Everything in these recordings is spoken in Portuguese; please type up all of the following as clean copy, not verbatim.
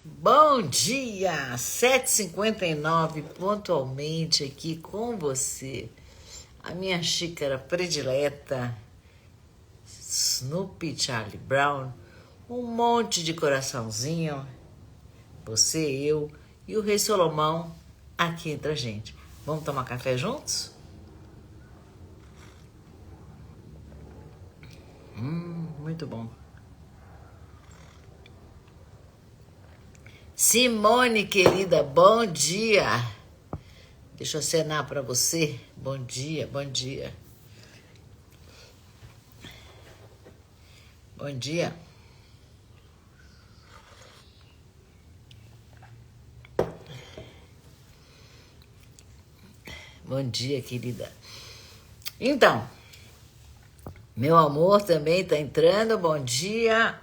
Bom dia, 7h59, pontualmente aqui com você. A minha xícara predileta, Snoopy Charlie Brown, um monte de coraçãozinho, você, eu e o Rei Solomão aqui entre a gente. Vamos tomar café juntos? Muito bom. Simone, querida, bom dia. Deixa eu acenar para você. Bom dia, bom dia. Bom dia. Bom dia, querida. Então, meu amor também tá entrando. Bom dia.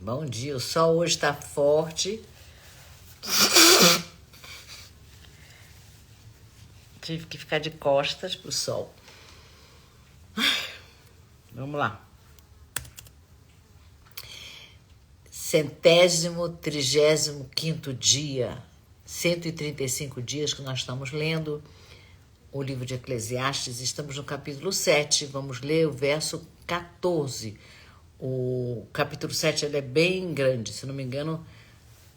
Bom dia. O sol hoje tá forte. Tive que ficar de costas pro sol. Vamos lá. 135º dia. 135 dias que nós estamos lendo o livro de Eclesiastes. Estamos no capítulo 7. Vamos ler o verso 14. O capítulo 7 ele é bem grande. Se não me engano,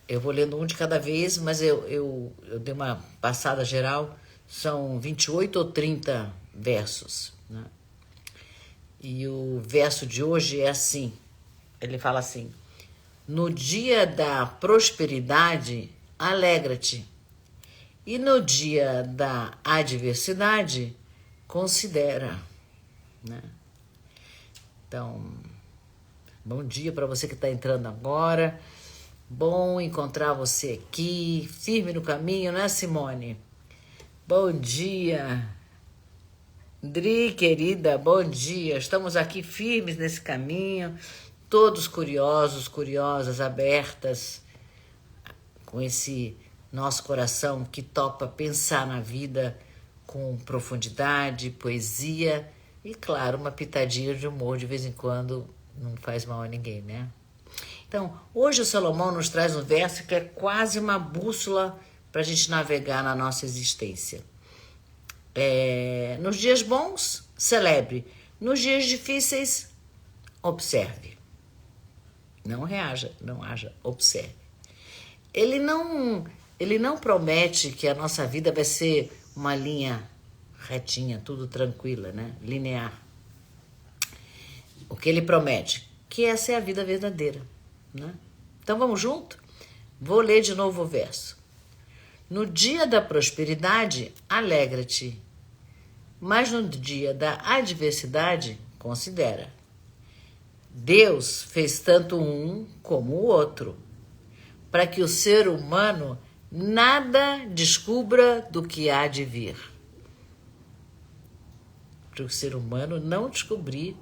eu vou lendo um de cada vez, mas eu dei uma passada geral. São 28 ou 30 versos, né? E o verso de hoje é assim. Ele fala assim: no dia da prosperidade, alegra-te. E no dia da adversidade, considera, né? Então, bom dia para você que está entrando agora. Bom encontrar você aqui, firme no caminho, né, Simone? Bom dia. Dri, querida, bom dia. Estamos aqui firmes nesse caminho, todos curiosos, curiosas, abertas, com esse nosso coração que topa pensar na vida com profundidade, poesia e, claro, uma pitadinha de humor de vez em quando não faz mal a ninguém, né? Então, hoje o Salomão nos traz um verso que é quase uma bússola para a gente navegar na nossa existência. Nos dias bons, celebre. Nos dias difíceis, observe. Não reaja, não haja, observe. Ele não promete que a nossa vida vai ser uma linha retinha, tudo tranquila, né? Linear. O que ele promete? Que essa é a vida verdadeira, né? Então vamos junto? Vou ler de novo o verso. No dia da prosperidade, alegra-te. Mas no dia da adversidade, considera. Deus fez tanto um como o outro, para que o ser humano nada descubra do que há de vir. Para o ser humano não descobrir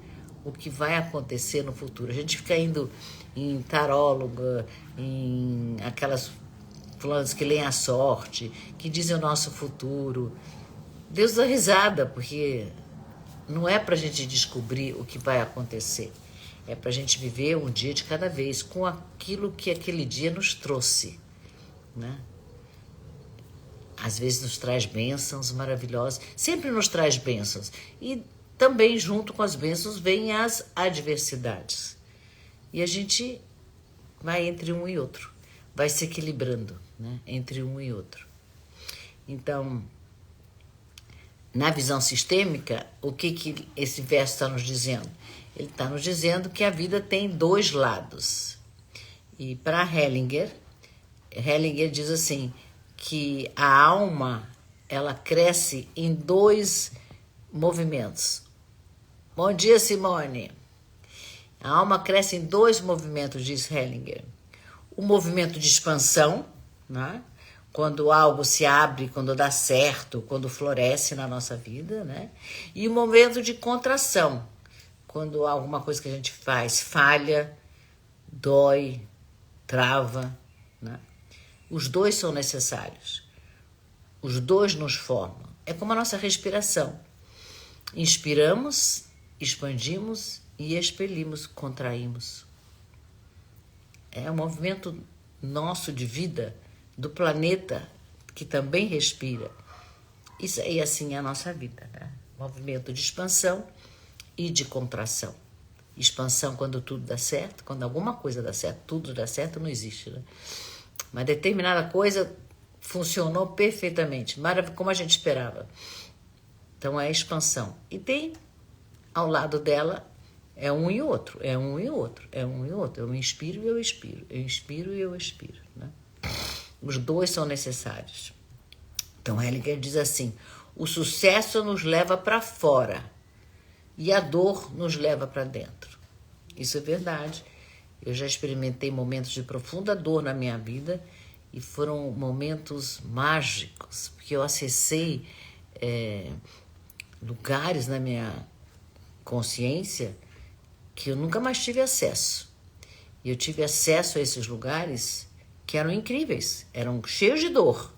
o que vai acontecer no futuro. A gente fica indo em taróloga, em aquelas fulanas que leem a sorte, que dizem o nosso futuro. Deus dá risada, porque não é para a gente descobrir o que vai acontecer. É para a gente viver um dia de cada vez com aquilo que aquele dia nos trouxe, né? Às vezes nos traz bênçãos maravilhosas, sempre nos traz bênçãos. E também junto com as bênçãos vêm as adversidades. E a gente vai entre um e outro, vai se equilibrando, né? Entre um e outro. Então, na visão sistêmica, o que esse verso está nos dizendo? Ele está nos dizendo que a vida tem dois lados. E para Hellinger diz assim, que a alma, ela cresce em dois movimentos. Bom dia, Simone. A alma cresce em dois movimentos, diz Hellinger. O movimento de expansão, né? Quando algo se abre, quando dá certo, quando floresce na nossa vida, né? E o momento de contração, quando alguma coisa que a gente faz falha, dói, trava, né? Os dois são necessários. Os dois nos formam. É como a nossa respiração. Inspiramos, expandimos e expelimos, contraímos. É um movimento nosso de vida, do planeta que também respira. Isso aí, assim, é a nossa vida, né? Movimento de expansão e de contração. Expansão quando tudo dá certo, quando alguma coisa dá certo, tudo dá certo, não existe, né? Mas determinada coisa funcionou perfeitamente, maravilhoso, como a gente esperava. Então é a expansão. E tem ao lado dela é um e outro, é um e outro, é um e outro. Eu inspiro e eu expiro, eu inspiro e eu expiro, né? Os dois são necessários. Então Hellinger diz assim: o sucesso nos leva para fora e a dor nos leva para dentro. Isso é verdade. Eu já experimentei momentos de profunda dor na minha vida e foram momentos mágicos, porque eu acessei lugares na minha consciência que eu nunca mais tive acesso. E eu tive acesso a esses lugares que eram incríveis, eram cheios de dor,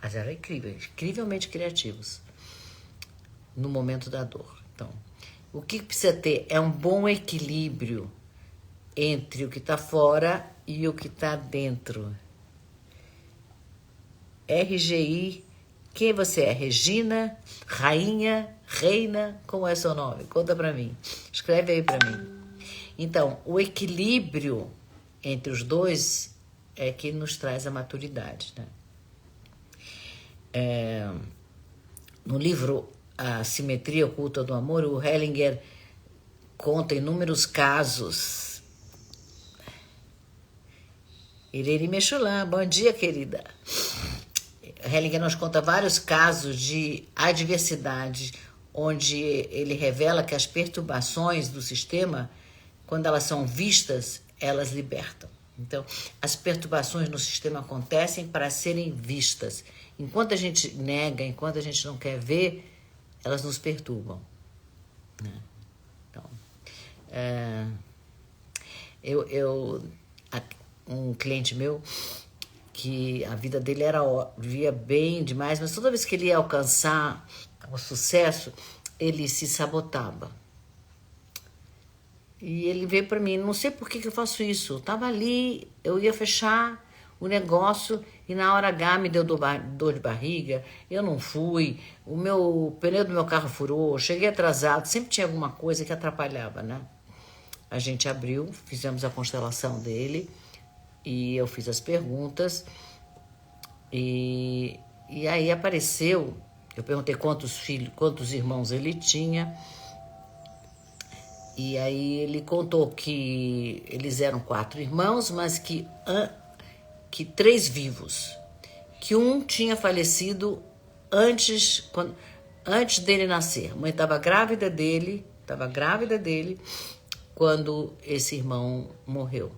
mas eram incríveis, incrivelmente criativos no momento da dor. Então, o que precisa ter é um bom equilíbrio entre o que está fora e o que está dentro. RGI, quem você é? Regina, rainha, reina, como é seu nome? Conta pra mim, escreve aí pra mim. Então, o equilíbrio entre os dois é que nos traz a maturidade, né? No livro A Simetria Oculta do Amor, o Hellinger conta inúmeros casos. Irene Mechulan, bom dia, querida. Hellinger nos conta vários casos de adversidade, onde ele revela que as perturbações do sistema, quando elas são vistas, elas libertam. Então, as perturbações no sistema acontecem para serem vistas. Enquanto a gente nega, enquanto a gente não quer ver, elas nos perturbam, né? Então, um cliente meu, que a vida dele via bem demais, mas toda vez que ele ia alcançar o sucesso, ele se sabotava. E ele veio para mim, não sei por que eu faço isso. Eu tava ali, eu ia fechar o negócio e na hora H me deu dor de barriga, eu não fui, o pneu do meu carro furou, cheguei atrasado, sempre tinha alguma coisa que atrapalhava, né? A gente abriu, fizemos a constelação dele e eu fiz as perguntas e aí apareceu, eu perguntei quantos irmãos ele tinha. E aí ele contou que eles eram 4 irmãos, mas que 3 vivos. Que um tinha falecido antes dele nascer. A mãe estava grávida dele quando esse irmão morreu.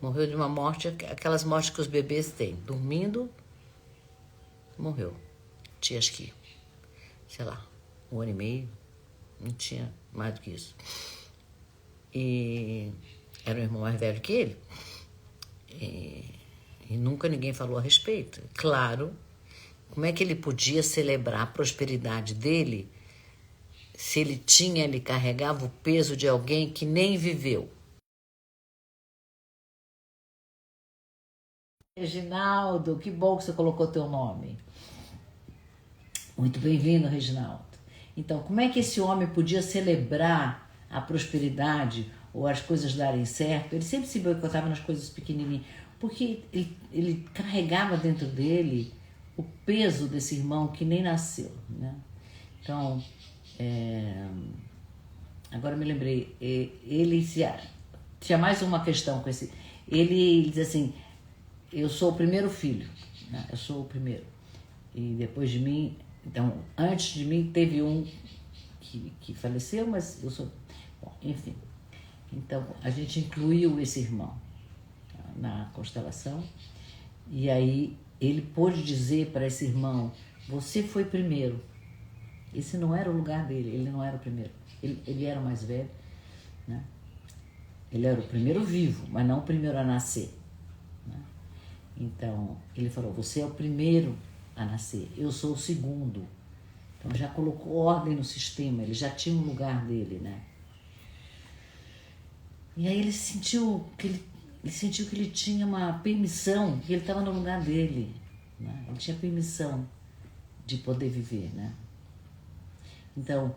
Morreu de uma morte, aquelas mortes que os bebês têm. Dormindo, morreu. Tinha acho que, sei lá, 1 ano e meio. Não tinha mais do que isso. E era um irmão mais velho que ele. E nunca ninguém falou a respeito. Claro, como é que ele podia celebrar a prosperidade dele se ele carregava o peso de alguém que nem viveu? Reginaldo, que bom que você colocou teu nome. Muito bem-vindo, Reginaldo. Então, como é que esse homem podia celebrar a prosperidade ou as coisas darem certo? Ele sempre se boicotava nas coisas pequenininhas, porque ele carregava dentro dele o peso desse irmão que nem nasceu, né? Então, agora me lembrei, tinha mais uma questão com esse. Ele diz assim: eu sou o primeiro filho, né? Eu sou o primeiro. E depois de mim, então, antes de mim teve um que faleceu, mas eu sou... Bom, enfim. Então, a gente incluiu esse irmão na constelação. E aí, ele pôde dizer para esse irmão: você foi primeiro. Esse não era o lugar dele, ele não era o primeiro. Ele era o mais velho, né? Ele era o primeiro vivo, mas não o primeiro a nascer, né? Então, ele falou: você é o primeiro a nascer, eu sou o segundo. Então, já colocou ordem no sistema, ele já tinha um lugar dele, né? E aí ele sentiu que ele sentiu que ele tinha uma permissão, que ele estava no lugar dele, né? Ele tinha permissão de poder viver, né? Então,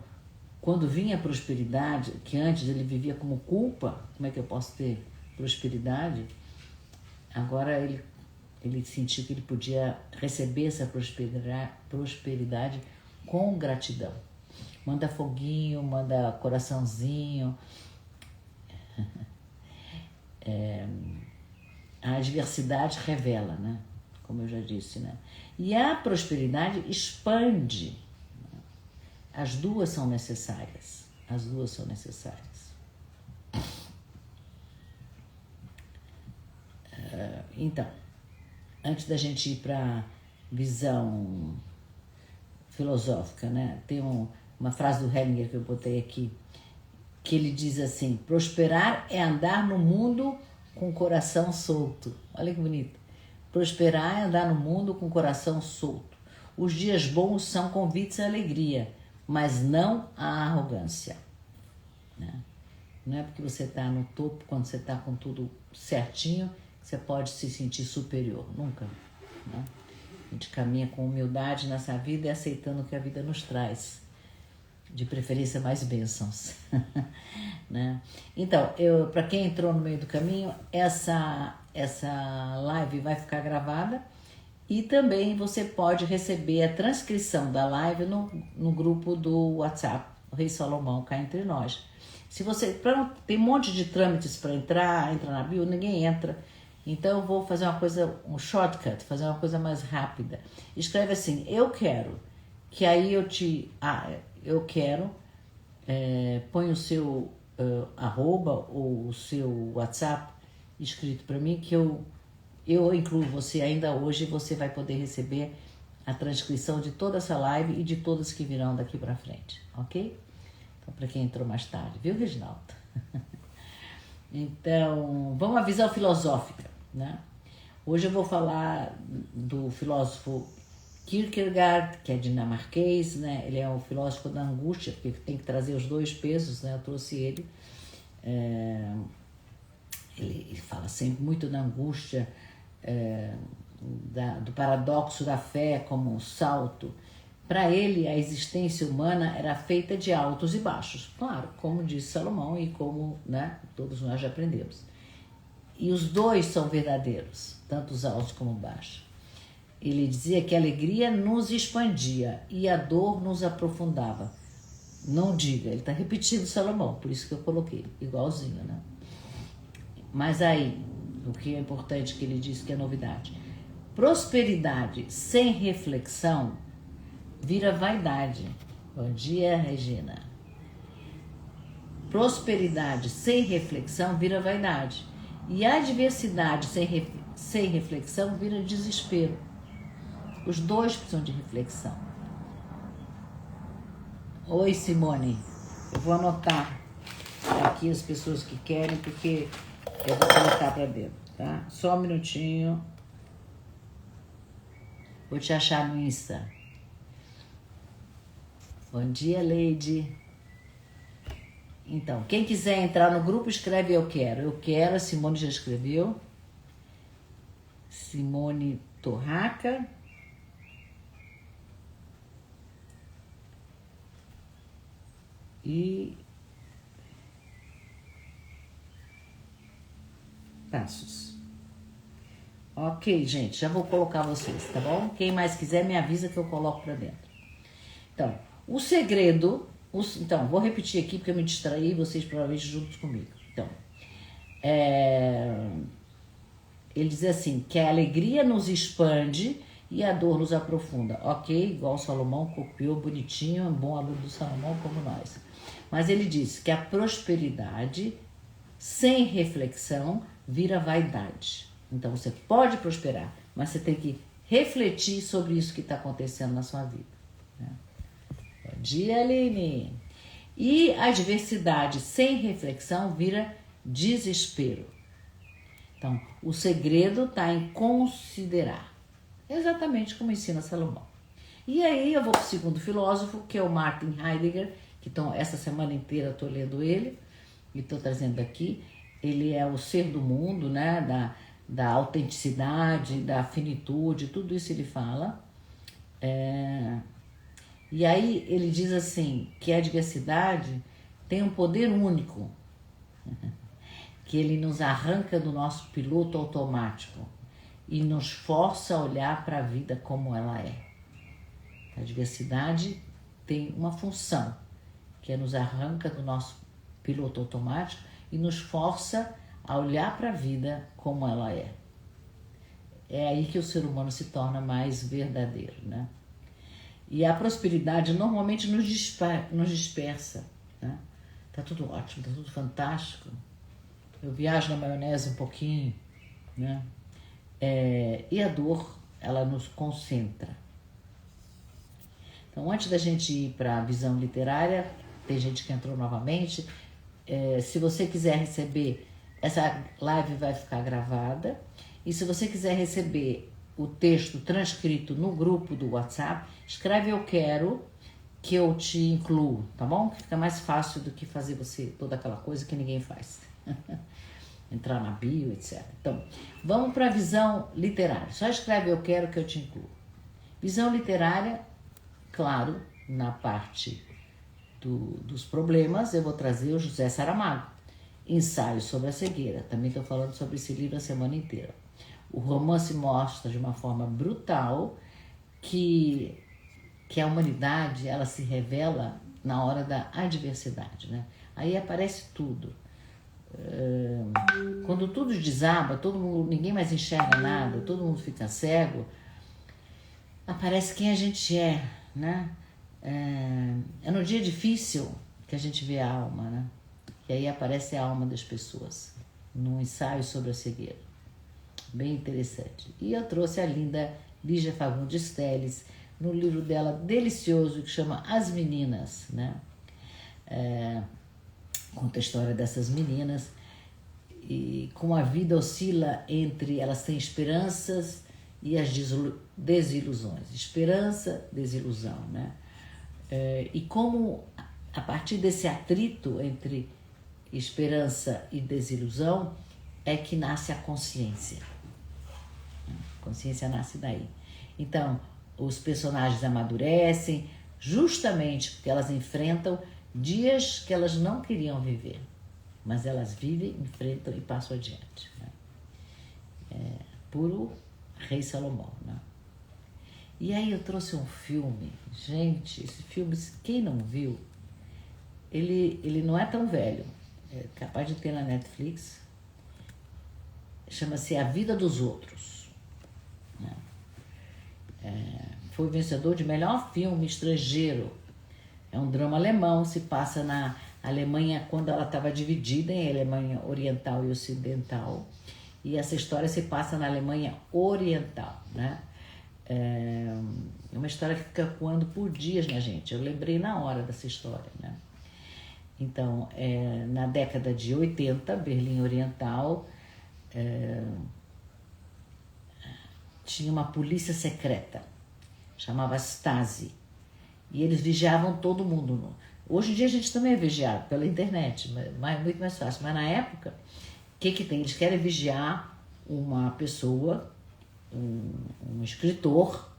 quando vinha a prosperidade, que antes ele vivia como culpa, como é que eu posso ter prosperidade? Agora ele sentiu que ele podia receber essa prosperidade com gratidão. Manda foguinho, manda coraçãozinho. A adversidade revela, né? Como eu já disse, né? E a prosperidade expande. As duas são necessárias. As duas são necessárias. Então, antes da gente ir para a visão filosófica, né? Tem uma frase do Hellinger que eu botei aqui, que ele diz assim: prosperar é andar no mundo com o coração solto. Olha que bonito. Prosperar é andar no mundo com o coração solto. Os dias bons são convites à alegria, mas não à arrogância, né? Não é porque você está no topo, quando você está com tudo certinho, que você pode se sentir superior. Nunca, né? A gente caminha com humildade nessa vida e aceitando o que a vida nos traz. De preferência mais bênçãos. Né? Então, para quem entrou no meio do caminho, essa live vai ficar gravada e também você pode receber a transcrição da live no grupo do WhatsApp, o Rei Salomão cá entre nós. Se você tem um monte de trâmites para entra na bio, ninguém entra. Então eu vou fazer um shortcut, fazer uma coisa mais rápida. Escreve assim: eu quero, que aí eu quero, põe o seu arroba ou o seu WhatsApp escrito para mim, que eu incluo você ainda hoje, você vai poder receber a transcrição de toda essa live e de todas que virão daqui para frente, ok? Então, para quem entrou mais tarde, viu, Reginaldo? Então, vamos à visão filosófica, né? Hoje eu vou falar do filósofo Kierkegaard, que é dinamarquês, né? Ele é o filósofo da angústia, porque tem que trazer os dois pesos, né? Eu trouxe ele. Ele fala sempre muito da angústia, do paradoxo da fé como um salto. Para ele, a existência humana era feita de altos e baixos. Claro, como disse Salomão e como, né, todos nós já aprendemos. E os dois são verdadeiros, tanto os altos como os baixos. Ele dizia que a alegria nos expandia e a dor nos aprofundava. Não diga, ele está repetindo Salomão, por isso que eu coloquei, igualzinho, né? Mas aí, o que é importante que ele diz que é novidade: prosperidade sem reflexão vira vaidade. Bom dia, Regina. Prosperidade sem reflexão vira vaidade. E a adversidade sem reflexão vira desespero. Os dois precisam de reflexão. Oi, Simone. Eu vou anotar aqui as pessoas que querem, porque eu vou colocar para dentro, tá? Só um minutinho. Vou te achar no Insta. Bom dia, Leide. Então, quem quiser entrar no grupo, escreve eu quero. Eu quero, a Simone já escreveu. Simone Torraca. E Passos. Ok, gente, já vou colocar vocês, tá bom? Quem mais quiser me avisa que eu coloco pra dentro. Então, o segredo... Então, vou repetir aqui porque eu me distraí, vocês provavelmente juntos comigo. Então, ele diz assim, que a alegria nos expande e a dor nos aprofunda. Ok, igual o Salomão copiou bonitinho, um bom aluno do Salomão como nós. Mas ele diz que a prosperidade sem reflexão vira vaidade. Então você pode prosperar, mas você tem que refletir sobre isso que está acontecendo na sua vida, né? Bom dia, Aline. E a adversidade sem reflexão vira desespero. Então, o segredo está em considerar, exatamente como ensina Salomão. E aí eu vou para o segundo filósofo, que é o Martin Heidegger, que essa semana inteira eu estou lendo ele, e estou trazendo aqui. ele é o ser do mundo, né? Da autenticidade, da finitude, tudo isso ele fala. E aí ele diz assim, que a diversidade tem um poder único, que ele nos arranca do nosso piloto automático e nos força a olhar para a vida como ela é. A diversidade tem uma função, que é nos arranca do nosso piloto automático e nos força a olhar para a vida como ela é. É aí que o ser humano se torna mais verdadeiro, né? E a prosperidade normalmente nos dispersa, né? Tá tudo ótimo, tá tudo fantástico. Eu viajo na maionese um pouquinho, né? E a dor, ela nos concentra. Então, antes da gente ir para a visão literária, tem gente que entrou novamente. Se você quiser receber, essa live vai ficar gravada. E se você quiser receber o texto transcrito no grupo do WhatsApp, escreve eu quero que eu te incluo, tá bom? Que fica mais fácil do que fazer você toda aquela coisa que ninguém faz. Entrar na bio, etc. Então, vamos para a visão literária. Só escreve eu quero que eu te incluo. Visão literária, claro, na parte dos problemas, eu vou trazer o José Saramago. Ensaio sobre a cegueira. Também estou falando sobre esse livro a semana inteira. O romance mostra de uma forma brutal que a humanidade, ela se revela na hora da adversidade, né? Aí aparece tudo. Quando tudo desaba, todo mundo, ninguém mais enxerga nada, todo mundo fica cego, aparece quem a gente é, né? É no dia difícil que a gente vê a alma, né? E aí aparece a alma das pessoas, num ensaio sobre a cegueira. Bem interessante. E eu trouxe a linda Lígia Fagundes Telles, no livro dela delicioso, que chama As Meninas, né? Conta a história dessas meninas e como a vida oscila entre elas têm esperanças e as desilusões. Esperança, desilusão, né? E como a partir desse atrito entre esperança e desilusão é que nasce a consciência. A consciência nasce daí. Então, os personagens amadurecem justamente porque elas enfrentam dias que elas não queriam viver, mas elas vivem, enfrentam e passam adiante, né? Puro Rei Salomão, né? E aí eu trouxe um filme, gente, esse filme, quem não viu, ele não é tão velho, é capaz de ter na Netflix, chama-se A Vida dos Outros, né? Foi vencedor de melhor filme estrangeiro. É um drama alemão, se passa na Alemanha quando ela estava dividida em Alemanha Oriental e Ocidental. E essa história se passa na Alemanha Oriental, né? É uma história que fica ecoando por dias na gente. Eu lembrei na hora dessa história, né? Então, na década de 80, Berlim Oriental tinha uma polícia secreta, chamava Stasi. E eles vigiavam todo mundo. Hoje em dia a gente também é vigiado pela internet, mas muito mais fácil. Mas na época, o que tem? Eles querem vigiar uma pessoa, um escritor,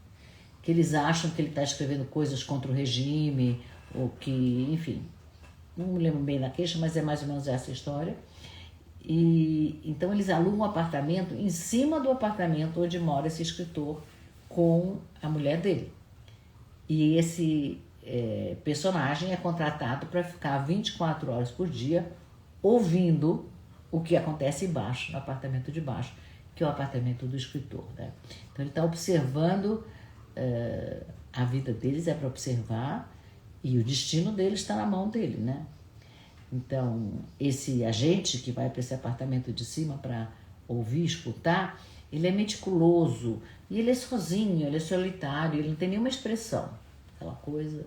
que eles acham que ele está escrevendo coisas contra o regime, ou que, enfim, não me lembro bem da queixa, mas é mais ou menos essa história. E então eles alugam um apartamento em cima do apartamento onde mora esse escritor com a mulher dele. E esse personagem é contratado para ficar 24 horas por dia ouvindo o que acontece embaixo, no apartamento de baixo, que é o apartamento do escritor, né? Então ele está observando, a vida deles é para observar e o destino deles está na mão dele, né? Então esse agente que vai para esse apartamento de cima para ouvir, escutar, ele é meticuloso e ele é sozinho, ele é solitário, ele não tem nenhuma expressão. Aquela coisa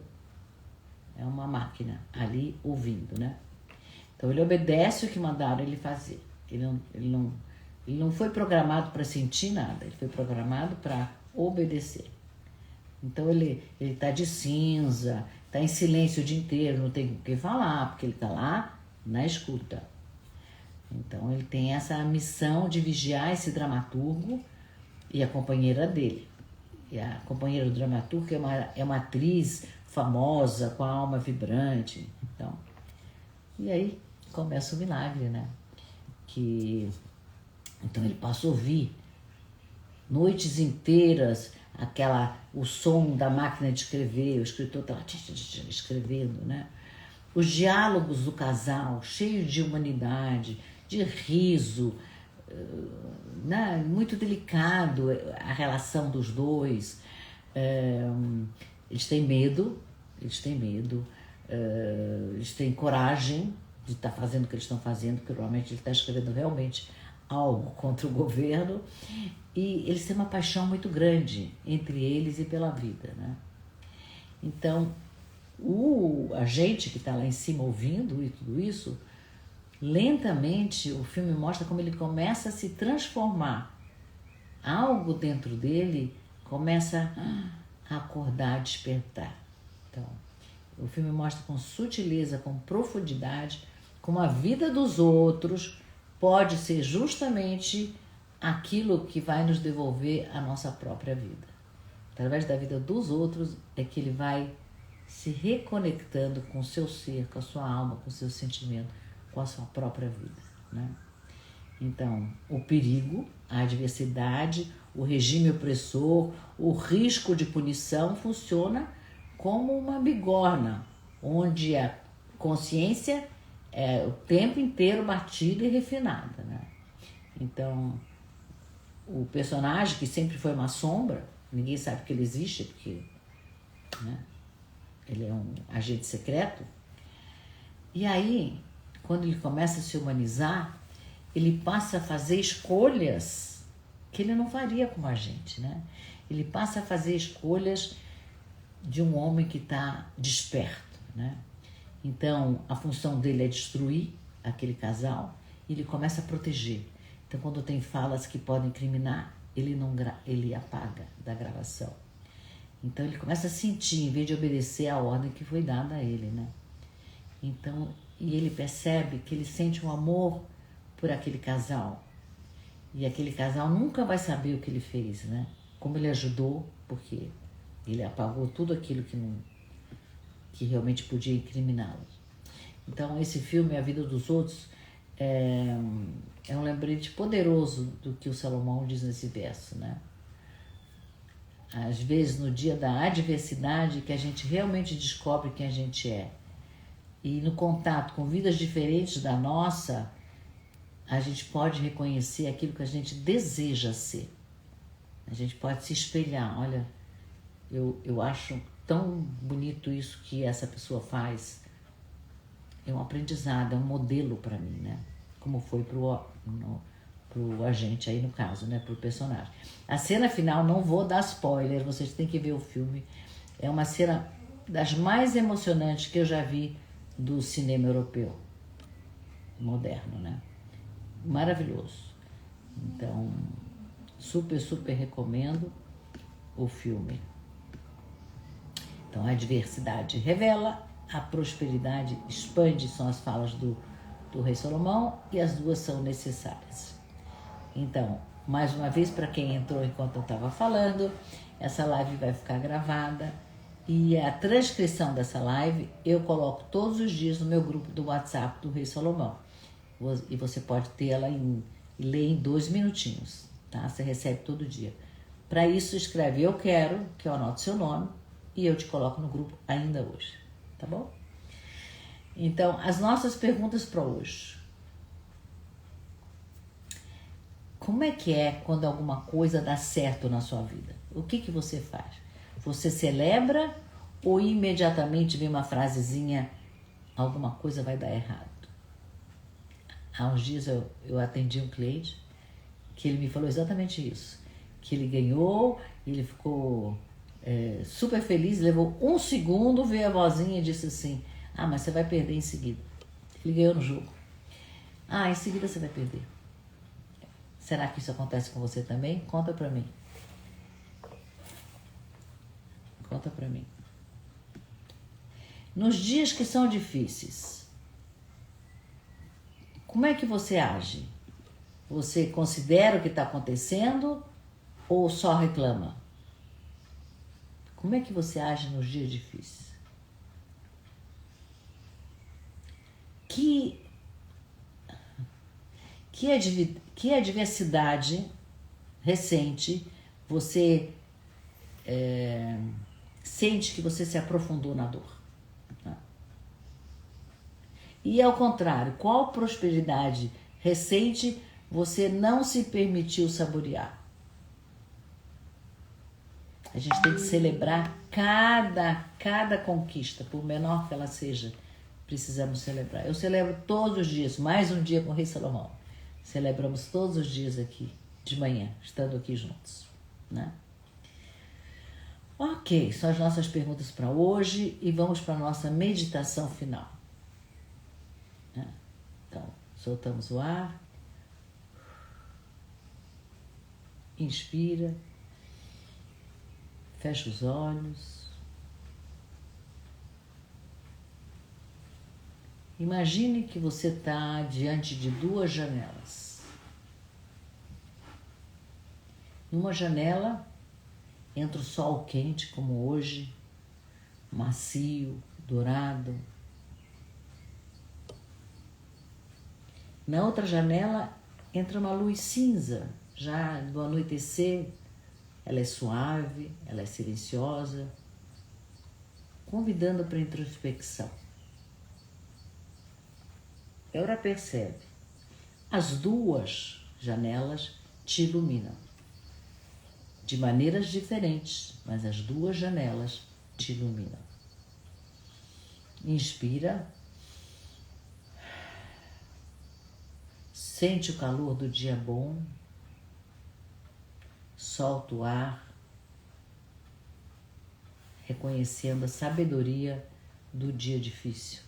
é uma máquina ali ouvindo, né? Então ele obedece o que mandaram ele fazer. Ele não foi programado para sentir nada, ele foi programado para obedecer. Então ele está de cinza, está em silêncio o dia inteiro, não tem o que falar, porque ele está lá na escuta. Então ele tem essa missão de vigiar esse dramaturgo e a companheira dele. E a companheira do dramaturgo é uma atriz famosa, com a alma vibrante. E aí começa o milagre, né? Então ele passa a ouvir noites inteiras o som da máquina de escrever, o escritor está escrevendo, né? Os diálogos do casal, cheios de humanidade, de riso, né? Muito delicado a relação dos dois. Eles têm medo, eles têm coragem de estar fazendo o que eles estão fazendo, porque provavelmente ele está escrevendo realmente algo contra o governo, e eles têm uma paixão muito grande entre eles e pela vida, né? Então, a gente que está lá em cima ouvindo e tudo isso, lentamente o filme mostra como ele começa a se transformar. Algo dentro dele começa a acordar, a despertar. Então, o filme mostra com sutileza, com profundidade, como a vida dos outros pode ser justamente aquilo que vai nos devolver a nossa própria vida. Através da vida dos outros é que ele vai se reconectando com o seu ser, com a sua alma, com o seu sentimento, com a sua própria vida, né? Então, o perigo, a adversidade, o regime opressor, o risco de punição funciona como uma bigorna, onde a consciência é o tempo inteiro batida e refinada, né? Então, o personagem, que sempre foi uma sombra, ninguém sabe que ele existe, porque, né, ele é um agente secreto. E aí, quando ele começa a se humanizar, ele passa a fazer escolhas que ele não faria como a gente, né? Ele passa a fazer escolhas de um homem que está desperto, né? Então, a função dele é destruir aquele casal e ele começa a proteger. Então, quando tem falas que podem incriminar, ele apaga da gravação. Então, ele começa a sentir, em vez de obedecer a ordem que foi dada a ele, né? Então, e ele percebe que ele sente um amor por aquele casal. E aquele casal nunca vai saber o que ele fez, né? Como ele ajudou, porque ele apagou tudo aquilo que realmente podia incriminá-lo. Então, esse filme, A Vida dos Outros, é um lembrete poderoso do que o Salomão diz nesse verso, né? Às vezes, no dia da adversidade, que a gente realmente descobre quem a gente é. E no contato com vidas diferentes da nossa, a gente pode reconhecer aquilo que a gente deseja ser. A gente pode se espelhar. Olha, eu acho tão bonito isso que essa pessoa faz. É um aprendizado, é um modelo para mim, né? Como foi pro agente aí no caso, né? Pro personagem. A cena final, não vou dar spoiler, vocês têm que ver o filme. É uma cena das mais emocionantes que eu já vi do cinema europeu moderno, né? Maravilhoso. Então, super, super recomendo o filme. Então, a adversidade revela, a prosperidade expande, são as falas do rei Salomão, e as duas são necessárias. Então, mais uma vez, para quem entrou enquanto eu estava falando, essa live vai ficar gravada e a transcrição dessa live eu coloco todos os dias no meu grupo do WhatsApp do rei Salomão. E você pode tê-la e ler em 2 minutinhos, tá? Você recebe todo dia. Para isso, escreve "eu quero", que eu anoto seu nome, e eu te coloco no grupo ainda hoje, tá bom? Então, as nossas perguntas para hoje. Como é que é quando alguma coisa dá certo na sua vida? O que você faz? Você celebra ou imediatamente vem uma frasezinha, alguma coisa vai dar errado? Há uns dias eu atendi um cliente que ele me falou exatamente isso. Que ele ganhou, ele ficou super feliz, levou 1 segundo, veio a vozinha e disse assim: "Ah, mas você vai perder em seguida". Ele ganhou no jogo. "Ah, em seguida você vai perder". Será que isso acontece com você também? Conta pra mim. Conta pra mim. Nos dias que são difíceis, como é que você age? Você considera o que está acontecendo ou só reclama? Como é que você age nos dias difíceis? Que adversidade recente você sente que você se aprofundou na dor? Tá? E ao contrário, qual prosperidade recente você não se permitiu saborear? A gente tem que celebrar cada conquista, por menor que ela seja. Precisamos celebrar. Eu celebro todos os dias, mais um dia com o Rei Salomão. Celebramos todos os dias aqui, de manhã, estando aqui juntos, né? Ok, são as nossas perguntas para hoje e vamos para a nossa meditação final. Né? Então, soltamos o ar. Inspira. Fecha os olhos. Imagine que você está diante de duas janelas. Numa janela entra o sol quente, como hoje, macio, dourado. Na outra janela entra uma luz cinza, já do anoitecer. Ela é suave, ela é silenciosa, convidando para a introspecção. Agora percebe, as duas janelas te iluminam. De maneiras diferentes, mas as duas janelas te iluminam. Inspira. Sente o calor do dia bom. Solta o ar, reconhecendo a sabedoria do dia difícil.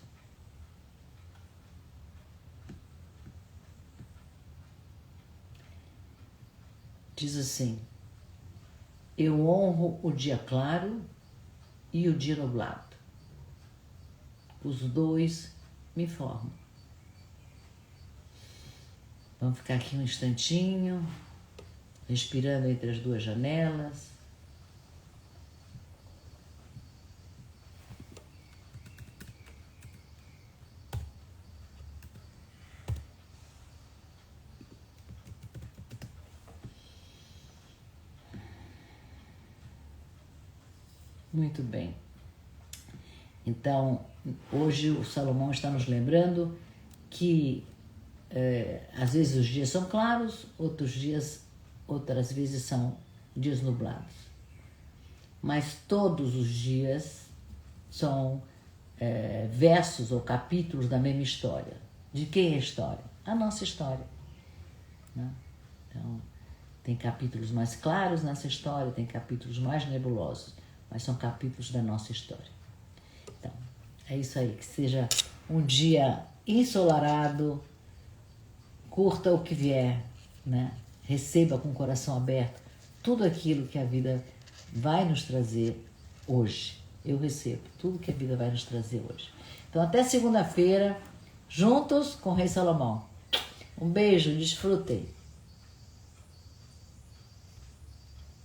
Diz assim: eu honro o dia claro e o dia nublado. Os dois me formam. Vamos ficar aqui um instantinho, respirando entre as duas janelas. Muito bem. Então, hoje o Salomão está nos lembrando que às vezes os dias são claros, outras vezes são dias nublados. Mas todos os dias são versos ou capítulos da mesma história. De quem é a história? A nossa história. Né? Então, tem capítulos mais claros nessa história, tem capítulos mais nebulosos, mas são capítulos da nossa história. Então, é isso aí, que seja um dia ensolarado, curta o que vier, né? Receba com o coração aberto tudo aquilo que a vida vai nos trazer hoje. Eu recebo tudo que a vida vai nos trazer hoje. Então, até segunda-feira, juntos com o Rei Salomão. Um beijo, desfrutem.